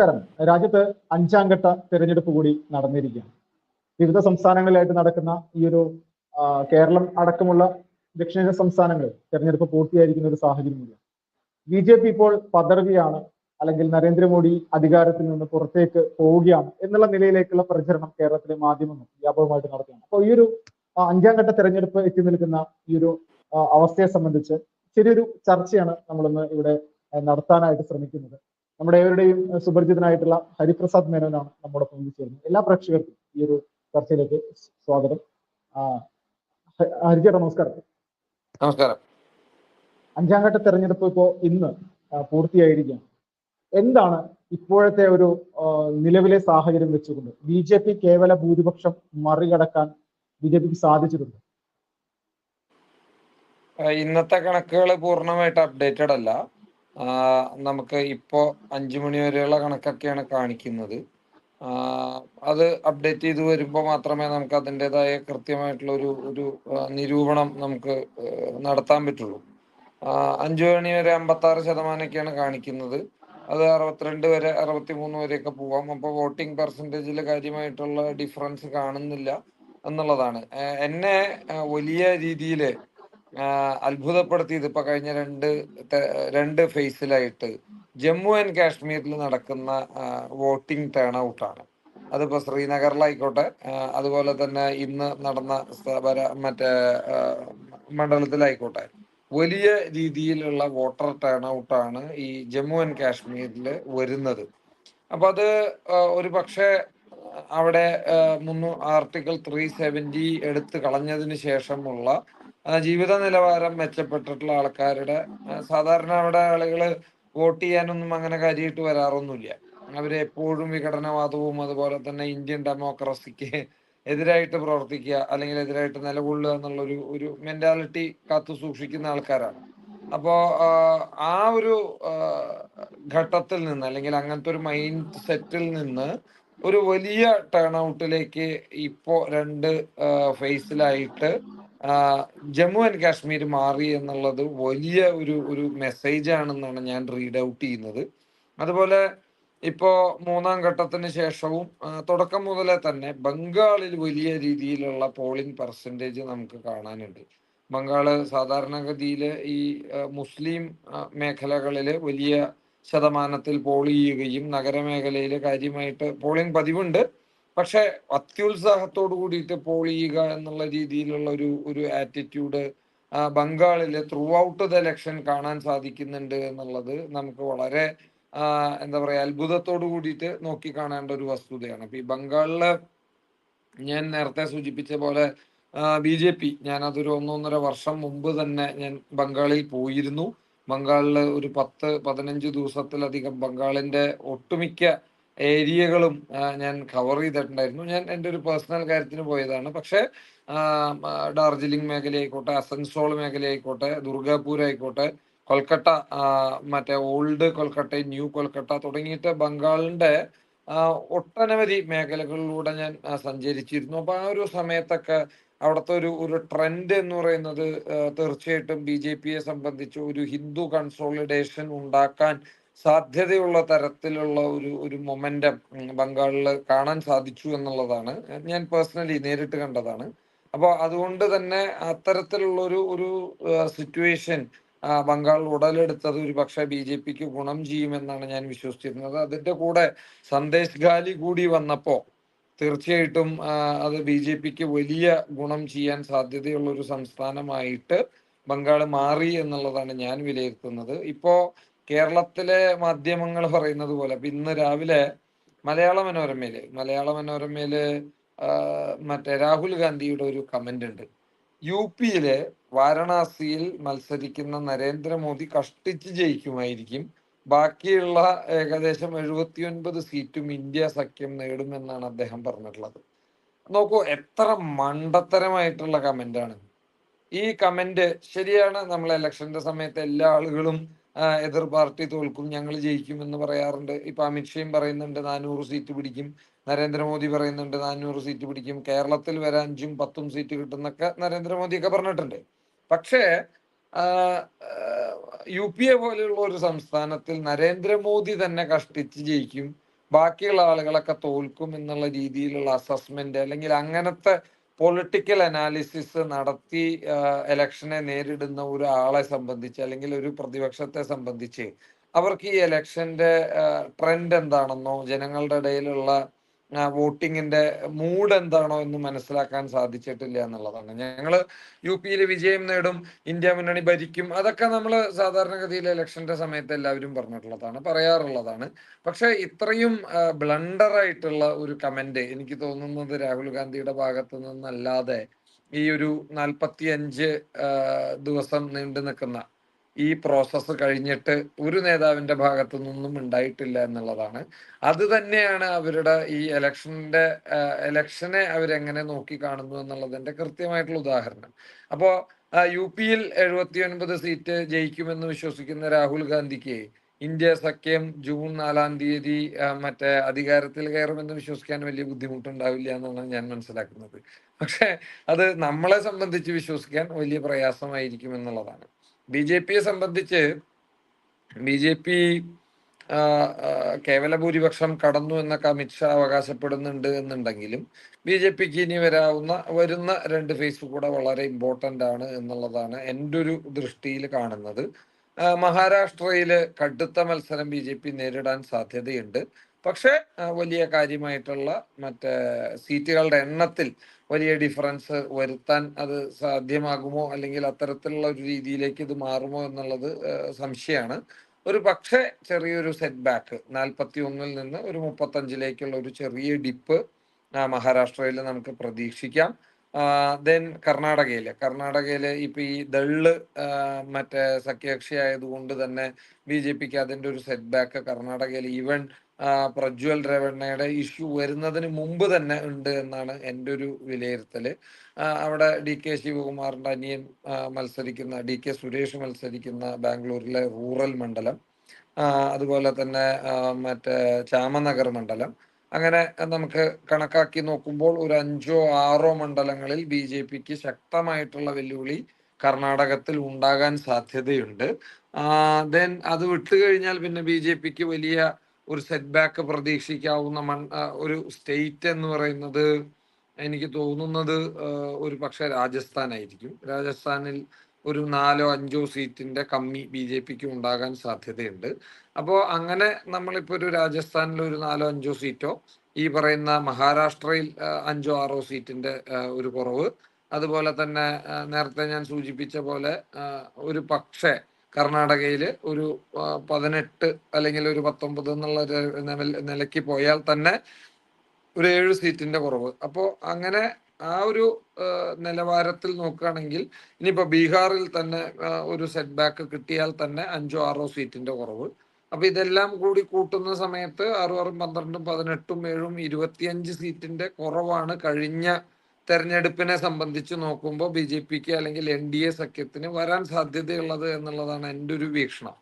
നമസ്കാരം. രാജ്യത്ത് അഞ്ചാം ഘട്ട തെരഞ്ഞെടുപ്പ് കൂടി നടന്നിരിക്കുകയാണ്. വിവിധ സംസ്ഥാനങ്ങളിലായിട്ട് നടക്കുന്ന ഈ ഒരു കേരളം അടക്കമുള്ള ദക്ഷിണേന്ത്യൻ സംസ്ഥാനങ്ങളിൽ തെരഞ്ഞെടുപ്പ് പൂർത്തിയായിരിക്കുന്ന ഒരു സാഹചര്യം കൂടിയാണ്. BJP ഇപ്പോൾ പതറുകയാണ്, അല്ലെങ്കിൽ നരേന്ദ്രമോദി അധികാരത്തിൽ നിന്ന് പുറത്തേക്ക് പോവുകയാണ് എന്നുള്ള നിലയിലേക്കുള്ള പ്രചരണം കേരളത്തിലെ മാധ്യമങ്ങൾ വ്യാപകമായിട്ട് നടത്തുകയാണ്. അപ്പോൾ ഈ ഒരു അഞ്ചാം ഘട്ട തെരഞ്ഞെടുപ്പ് എത്തി നിൽക്കുന്ന ഈ ഒരു അവസ്ഥയെ സംബന്ധിച്ച് ചെറിയൊരു ചർച്ചയാണ് നമ്മളിന്ന് ഇവിടെ നടത്താനായിട്ട് ശ്രമിക്കുന്നത്. നമ്മുടെ ഏവരുടെയും സുപരിചിതനായിട്ടുള്ള ഹരിപ്രസാദ് മേനോനാണ് നമ്മോടൊപ്പം ചേരുന്നത്. എല്ലാ പ്രേക്ഷകർക്കും ഈ ഒരു ചർച്ചയിലേക്ക് സ്വാഗതം. ഹരിചേട്ടാ നമസ്കാരം. നമസ്കാരം. അഞ്ചാം ഘട്ട തെരഞ്ഞെടുപ്പ് ഇപ്പോ ഇന്ന് പൂർത്തിയായിരിക്കുകയാണ്. എന്താണ് ഇപ്പോഴത്തെ ഒരു നിലവിലെ സാഹചര്യം വെച്ചുകൊണ്ട് BJP കേവല ഭൂരിപക്ഷം മറികടക്കാൻ BJPക്ക് സാധിച്ചിട്ടുണ്ട്? ഇന്നത്തെ കണക്കുകൾ പൂർണ്ണമായിട്ട് അപ്ഡേറ്റഡ് അല്ല. നമുക്ക് ഇപ്പോ 5 മണി വരെയുള്ള കണക്കൊക്കെയാണ് കാണിക്കുന്നത്. അത് അപ്ഡേറ്റ് ചെയ്ത് വരുമ്പോൾ മാത്രമേ നമുക്ക് അതിൻ്റെതായ കൃത്യമായിട്ടുള്ള ഒരു നിരൂപണം നമുക്ക് നടത്താൻ പറ്റുള്ളൂ. 5 മണി വരെ 56% കാണിക്കുന്നത്. അത് 62 വരെ 63 വരെയൊക്കെ പോവാം. അപ്പോൾ വോട്ടിംഗ് പെർസെൻറ്റേജിൽ കാര്യമായിട്ടുള്ള ഡിഫറൻസ് കാണുന്നില്ല എന്നുള്ളതാണ്. എന്നെ വലിയ രീതിയിൽ അത്ഭുതപ്പെടുത്തിയത് ഇപ്പൊ കഴിഞ്ഞ രണ്ട് ഫേസിലായിട്ട് ജമ്മു ആൻഡ് കാശ്മീരിൽ നടക്കുന്ന വോട്ടിംഗ് ടേൺ ഔട്ടാണ്. അതിപ്പോ ശ്രീനഗറിലായിക്കോട്ടെ, അതുപോലെ തന്നെ ഇന്ന് നടന്ന മറ്റേ മണ്ഡലത്തിലായിക്കോട്ടെ, വലിയ രീതിയിലുള്ള വോട്ടർ ടേൺ ഔട്ടാണ് ഈ ജമ്മു ആൻഡ് കാശ്മീരിൽ വരുന്നത്. അപ്പൊ അത് ഒരു പക്ഷേ അവിടെ ആർട്ടിക്കിൾ 370 എടുത്ത് കളഞ്ഞതിന് ശേഷമുള്ള ജീവിത നിലവാരം മെച്ചപ്പെട്ടിട്ടുള്ള ആൾക്കാരുടെ സാധാരണ അവിടെ ആളുകൾ വോട്ട് ചെയ്യാനൊന്നും അങ്ങനെ കാര്യമായിട്ട് വരാറൊന്നുമില്ല. അവര് എപ്പോഴും വിഘടനവാദവും അതുപോലെ തന്നെ ഇന്ത്യൻ ഡെമോക്രസിക്ക് എതിരായിട്ട് പ്രവർത്തിക്കുക അല്ലെങ്കിൽ എതിരായിട്ട് നിലകൊള്ളുക എന്നുള്ള ഒരു മെന്റാലിറ്റി കാത്തു സൂക്ഷിക്കുന്ന ആൾക്കാരാണ്. അപ്പോ ആ ഒരു ഘട്ടത്തിൽ നിന്ന് അല്ലെങ്കിൽ അങ്ങനത്തെ ഒരു മൈൻഡ് സെറ്റിൽ നിന്ന് ഒരു വലിയ ടേൺ ഔട്ടിലേക്ക് ഇപ്പോ 2 ഫേസിലായിട്ട് ജമ്മു ആൻഡ് കാശ്മീർ മാറി എന്നുള്ളത് വലിയ ഒരു മെസ്സേജ് ആണെന്നാണ് ഞാൻ റീഡ് ഔട്ട് ചെയ്യുന്നത്. അതുപോലെ ഇപ്പോ 3ാം ഘട്ടത്തിന് ശേഷവും തുടക്കം മുതലേ തന്നെ ബംഗാളിൽ വലിയ രീതിയിലുള്ള പോളിംഗ് പെർസെൻറ്റേജ് നമുക്ക് കാണാനുണ്ട്. ബംഗാള് സാധാരണഗതിയിൽ ഈ മുസ്ലിം മേഖലകളിൽ വലിയ ശതമാനത്തിൽ പോൾ ചെയ്യുകയും നഗരമേഖലയിൽ കാര്യമായിട്ട് പോളിംഗ് പതിവുണ്ട്. പക്ഷെ അത്യുത്സാഹത്തോടു കൂടിയിട്ട് പോൾ ചെയ്യുക എന്നുള്ള രീതിയിലുള്ള ഒരു ആറ്റിറ്റ്യൂഡ് ബംഗാളില് ത്രൂ ഔട്ട് ദ ഇലക്ഷൻ കാണാൻ സാധിക്കുന്നുണ്ട് എന്നുള്ളത് നമുക്ക് വളരെ എന്താ പറയാ അത്ഭുതത്തോടു കൂടിയിട്ട് നോക്കി കാണേണ്ട ഒരു വസ്തുതയാണ്. അപ്പൊ ഈ ബംഗാളില് ഞാൻ നേരത്തെ സൂചിപ്പിച്ച പോലെ BJP ഞാനതൊരു 1.5 വർഷം മുമ്പ് തന്നെ ഞാൻ ബംഗാളിൽ പോയിരുന്നു. ബംഗാളില് ഒരു 10-15 ദിവസത്തിലധികം ബംഗാളിന്റെ ഒട്ടുമിക്ക ഏരിയകളും ഞാൻ കവർ ചെയ്തിട്ടുണ്ടായിരുന്നു. ഞാൻ എൻ്റെ ഒരു പേഴ്സണൽ കാര്യത്തിന് പോയതാണ്. പക്ഷെ ഡാർജിലിംഗ് മേഖലയായിക്കോട്ടെ, അസൻസോൾ മേഖലയായിക്കോട്ടെ, ദുർഗാപൂർ ആയിക്കോട്ടെ, കൊൽക്കട്ട, മറ്റേ ഓൾഡ് കൊൽക്കട്ട, ന്യൂ കൊൽക്കട്ട തുടങ്ങിയിട്ട് ബംഗാളിന്റെ ഒട്ടനവധി മേഖലകളിലൂടെ ഞാൻ സഞ്ചരിച്ചിരുന്നു. അപ്പൊ ആ ഒരു സമയത്തൊക്കെ അവിടുത്തെ ഒരു ട്രെൻഡ് എന്ന് പറയുന്നത് തീർച്ചയായിട്ടും BJPയെ സംബന്ധിച്ച് ഒരു ഹിന്ദു കൺസോളിഡേഷൻ ഉണ്ടാക്കാൻ സാധ്യതയുള്ള തരത്തിലുള്ള ഒരു മൊമെന്റം ബംഗാളിൽ കാണാൻ സാധിച്ചു എന്നുള്ളതാണ് ഞാൻ പേഴ്സണലി നേരിട്ട് കണ്ടതാണ്. അപ്പോൾ അതുകൊണ്ട് തന്നെ അത്തരത്തിലുള്ള ഒരു സിറ്റുവേഷൻ ബംഗാൾ ഉടലെടുത്തത് ഒരു പക്ഷേ BJPക്ക് ഗുണം ചെയ്യുമെന്നാണ് ഞാൻ വിശ്വസിച്ചിരുന്നത്. അതിന്റെ കൂടെ സന്ദേശ് ഗാലി കൂടി വന്നപ്പോ തീർച്ചയായിട്ടും അത് BJPക്ക് വലിയ ഗുണം ചെയ്യാൻ സാധ്യതയുള്ള ഒരു സംസ്ഥാനമായിട്ട് ബംഗാൾ മാറി എന്നുള്ളതാണ് ഞാൻ വിലയിരുത്തുന്നത്. ഇപ്പോ കേരളത്തിലെ മാധ്യമങ്ങൾ പറയുന്നത് പോലെ ഇന്ന് രാവിലെ മലയാള മനോരമയില് മറ്റേ രാഹുൽ ഗാന്ധിയുടെ ഒരു കമന്റ് ഉണ്ട്. UPയിലെ വാരണാസിയിൽ മത്സരിക്കുന്ന നരേന്ദ്രമോദി കഷ്ടിച്ച് ജയിക്കുമായിരിക്കും, ബാക്കിയുള്ള ഏകദേശം 79 സീറ്റും ഇന്ത്യ സഖ്യം നേടുമെന്നാണ് അദ്ദേഹം പറഞ്ഞിട്ടുള്ളത്. നോക്കൂ, എത്ര മണ്ടത്തരമായിട്ടുള്ള കമന്റാണ് ഈ കമന്റ്. ശരിയാണ്, നമ്മൾ ഇലക്ഷന്റെ സമയത്ത് എല്ലാ ആളുകളും എതിർ പാർട്ടി തോൽക്കും, ഞങ്ങൾ ജയിക്കും എന്ന് പറയാറുണ്ട്. ഇപ്പൊ അമിത്ഷയും പറയുന്നുണ്ട് 400 സീറ്റ് പിടിക്കും, നരേന്ദ്രമോദി പറയുന്നുണ്ട് 400 സീറ്റ് പിടിക്കും, കേരളത്തിൽ വരെ 5ഉം 10ഉം സീറ്റ് കിട്ടുന്നൊക്കെ നരേന്ദ്രമോദിയൊക്കെ പറഞ്ഞിട്ടുണ്ട്. പക്ഷേ UPയെ പോലെയുള്ള ഒരു സംസ്ഥാനത്തിൽ നരേന്ദ്രമോദി തന്നെ കഷ്ടിച്ച് ജയിക്കും, ബാക്കിയുള്ള ആളുകളൊക്കെ തോൽക്കും എന്നുള്ള രീതിയിലുള്ള അസസ്മെന്റ് അല്ലെങ്കിൽ അങ്ങനത്തെ പൊളിറ്റിക്കൽ അനാലിസിസ് നടത്തി ഇലക്ഷനെ നേരിടുന്ന ഒരാളെ സംബന്ധിച്ച് അല്ലെങ്കിൽ ഒരു പ്രതിപക്ഷത്തെ സംബന്ധിച്ച് അവർക്ക് ഈ ഇലക്ഷന്റെ ട്രെൻഡ് എന്താണെന്നോ ജനങ്ങളുടെ ഇടയിലുള്ള വോട്ടിങ്ങിന്റെ മൂഡ് എന്താണോ എന്ന് മനസ്സിലാക്കാൻ സാധിച്ചിട്ടില്ല എന്നുള്ളതാണ്. ഞങ്ങള് UP-യിൽ വിജയം നേടും, ഇന്ത്യ മുന്നണി ഭരിക്കും, അതൊക്കെ നമ്മൾ സാധാരണഗതിയിൽ ഇലക്ഷന്റെ സമയത്ത് എല്ലാവരും പറഞ്ഞിട്ടുള്ളതാണ്, പറയാറുള്ളതാണ്. പക്ഷെ ഇത്രയും ബ്ലണ്ടർ ആയിട്ടുള്ള ഒരു കമന്റ് എനിക്ക് തോന്നുന്നത് രാഹുൽ ഗാന്ധിയുടെ ഭാഗത്ത് നിന്നല്ലാതെ ഈ ഒരു 45 ദിവസം നീണ്ടു നിൽക്കുന്ന ഈ പ്രോസസ്സ് കഴിഞ്ഞിട്ട് ഒരു നേതാവിന്റെ ഭാഗത്തു നിന്നും ഉണ്ടായിട്ടില്ല എന്നുള്ളതാണ്. അത് തന്നെയാണ് അവരുടെ ഈ ഇലക്ഷനെ അവരെങ്ങനെ നോക്കി കാണുന്നു എന്നുള്ളതിന്റെ കൃത്യമായിട്ടുള്ള ഉദാഹരണം. അപ്പോ UP-യിൽ 79 സീറ്റ് ജയിക്കുമെന്ന് വിശ്വസിക്കുന്ന രാഹുൽ ഗാന്ധിക്ക് ഇന്ത്യ സഖ്യം ജൂൺ 4-ാം തീയതി മറ്റേ അധികാരത്തിൽ കയറുമെന്ന് വിശ്വസിക്കാൻ വലിയ ബുദ്ധിമുട്ടുണ്ടാവില്ല എന്നാണ് ഞാൻ മനസ്സിലാക്കുന്നത്. പക്ഷെ അത് നമ്മളെ സംബന്ധിച്ച് വിശ്വസിക്കാൻ വലിയ പ്രയാസമായിരിക്കും എന്നുള്ളതാണ്. BJP-യെ സംബന്ധിച്ച് BJP കേവല ഭൂരിപക്ഷം കടന്നു എന്നൊക്കെ അമിത്ഷാ അവകാശപ്പെടുന്നുണ്ട് എന്നുണ്ടെങ്കിലും BJP-ക്ക് ഇനി വരുന്ന 2 ഫേസ് കൂടെ വളരെ ഇമ്പോർട്ടന്റ് ആണ് എന്നുള്ളതാണ് എൻ്റെ ഒരു ദൃഷ്ടിയിൽ കാണുന്നത്. മഹാരാഷ്ട്രയില് കടുത്ത മത്സരം BJP നേരിടാൻ സാധ്യതയുണ്ട്. പക്ഷെ വലിയ കാര്യമായിട്ടുള്ള മറ്റേ സീറ്റുകളുടെ എണ്ണത്തിൽ വലിയ ഡിഫറൻസ് വരുത്താൻ അത് സാധ്യമാകുമോ അല്ലെങ്കിൽ അത്തരത്തിലുള്ള ഒരു രീതിയിലേക്ക് ഇത് മാറുമോ എന്നുള്ളത് സംശയമാണ്. ഒരു പക്ഷേ ചെറിയൊരു സെറ്റ് ബാക്ക് 41-ൽ നിന്ന് ഒരു 35-ലേക്കുള്ള ഒരു ചെറിയ ഡിപ്പ് മഹാരാഷ്ട്രയിൽ നമുക്ക് പ്രതീക്ഷിക്കാം. ദെൻ കർണാടകയില് ഇപ്പൊ ഈ ദള്ള് മറ്റേ സഖ്യകക്ഷി ആയതുകൊണ്ട് തന്നെ BJP-ക്ക് അതിന്റെ ഒരു സെറ്റ് ബാക്ക് കർണാടകയിൽ ഈവൻ പ്രജ്വൽ രേവണ്ണയുടെ ഇഷ്യൂ വരുന്നതിന് മുമ്പ് തന്നെ ഉണ്ട് എന്നാണ് എൻ്റെ ഒരു വിലയിരുത്തല്. അവിടെ DK ശിവകുമാറിന്റെ അനിയൻ മത്സരിക്കുന്ന DK സുരേഷ് മത്സരിക്കുന്ന ബാംഗ്ലൂരിലെ റൂറൽ മണ്ഡലം, അതുപോലെ തന്നെ മറ്റേ ചാമനഗർ മണ്ഡലം, അങ്ങനെ നമുക്ക് കണക്കാക്കി നോക്കുമ്പോൾ ഒരു 5-6 മണ്ഡലങ്ങളിൽ BJP-ക്ക് ശക്തമായിട്ടുള്ള വെല്ലുവിളി കർണാടകത്തിൽ ഉണ്ടാകാൻ സാധ്യതയുണ്ട്. ദെൻ അത് വിട്ടുകഴിഞ്ഞാൽ പിന്നെ BJP-ക്ക് വലിയ ഒരു സെറ്റ് ബാക്ക് പ്രതീക്ഷിക്കാവുന്ന ഒരു സ്റ്റേറ്റ് എന്ന് പറയുന്നത് എനിക്ക് തോന്നുന്നത് ഒരു പക്ഷെ രാജസ്ഥാനായിരിക്കും. രാജസ്ഥാനിൽ ഒരു 4-5 സീറ്റിന്റെ കമ്മി BJP-ക്ക് ഉണ്ടാകാൻ സാധ്യതയുണ്ട്. അപ്പോൾ അങ്ങനെ നമ്മളിപ്പോ ഒരു രാജസ്ഥാനിൽ ഒരു 4-5 സീറ്റോ, ഈ പറയുന്ന മഹാരാഷ്ട്രയിൽ 5-6 സീറ്റിന്റെ ഒരു കുറവ്, അതുപോലെ തന്നെ നേരത്തെ ഞാൻ സൂചിപ്പിച്ച പോലെ ഒരു പക്ഷേ കർണാടകയിൽ ഒരു 18 അല്ലെങ്കിൽ ഒരു 19 എന്നുള്ള നിലയ്ക്ക് പോയാൽ തന്നെ ഒരു 7 സീറ്റിന്റെ കുറവ്. അപ്പോൾ അങ്ങനെ ആ ഒരു നിലവാരത്തിൽ നോക്കുകയാണെങ്കിൽ ഇനിയിപ്പോ ബീഹാറിൽ തന്നെ ഒരു സെറ്റ് ബാക്ക് കിട്ടിയാൽ തന്നെ 5-6 സീറ്റിന്റെ കുറവ്. അപ്പൊ ഇതെല്ലാം കൂടി കൂട്ടുന്ന സമയത്ത് 6-6, 12, 18, 7, 25 സീറ്റിന്റെ കുറവാണ് കഴിഞ്ഞ തെരഞ്ഞെടുപ്പിനെ സംബന്ധിച്ച് നോക്കുമ്പോൾ BJP-ക്ക് അല്ലെങ്കിൽ NDA സഖ്യത്തിന് വരാൻ സാധ്യതയുള്ളത് എന്നുള്ളതാണ് എൻ്റെ ഒരു വീക്ഷണം.